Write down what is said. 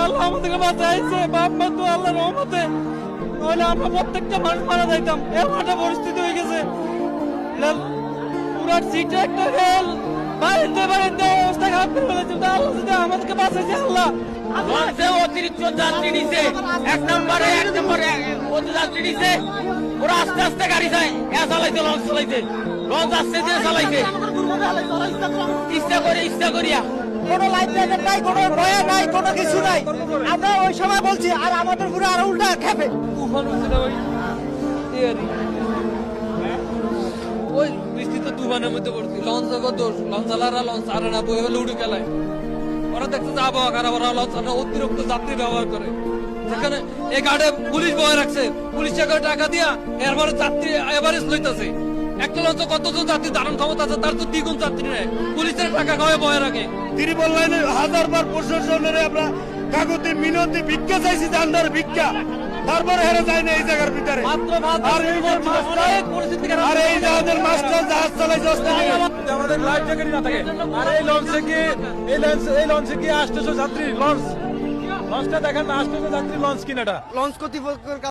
আল্লাহ আমাদেরকে বাঁচাইছে, বাপ মা তো আল্লাহর রহমতে, নইলে আমরা প্রত্যেকটা মানুষ মারা যাইতাম। এমন একটা পরিস্থিতি হয়ে গেছে, পুরার সিটে একটা রেল বাড়িতে অবস্থা খারাপ করে ফেলেছে। আল্লাহ যদি আমাদেরকে বাঁচাইছে, আল্লাহ লঞ্চে অতিরিক্ত যাত্রী নিছে, এক নম্বরে অতি যাত্রী নিছে, ওরা আস্তে আস্তে গাড়ি যায়, চালাইছে লঞ্চ চালাইছে, লঞ্চ আস্তে দিয়ে চালাইছে ইচ্ছা করিয়া। কোনো লাইফ জ্যাকেট নাই, কোনো ভয় নাই, কোনো কিছু নাই। আমরা ওই সময় বলছি, আর আমাদের পুরো আরো উল্টা খেপে। তুফান হচ্ছে না ভাই, ওই বৃষ্টিতে তুফানের মধ্যে পড়ছি। লঞ্চ দোষ, লঞ্চ চালারা লঞ্চ আরে না, বই হলে উঠে খেলায়। ওরা দেখছে যে আবহাওয়া খারাপ, ওরা লঞ্চ অতিরিক্ত যাত্রী ব্যবহার করে। যেখানে এই গাড়ে পুলিশ বয়ে রাখছে, পুলিশকে টাকা দিয়া এরপরে যাত্রী এভারেজ লইতেছে। একটা লঞ্চ কতজন যাত্রী ধারণ ক্ষমতা আছে, তার তো দ্বিগুণ যাত্রী নেয়, পুলিশের টাকা খাওয়া বয়ে রাখে। ত্রিপল লাইনে 1000 বার প্রশাসনের আমরা কাগজে মিনতি ভিক্ষা চাইছি, জানদার ভিক্ষা, তারপরে হেরে যায় না এই জায়গার ভিতরে। আর এই জাহাজের মাস্টার জাহাজ চালাইছে আমাদের লাইফ জ্যাকেট না থাকে। আর এই লঞ্চে কি 800 যাত্রী লঞ্চটা দেখেন না, 800 যাত্রী লঞ্চ কিনাটা লঞ্চ কর্তৃপক্ষের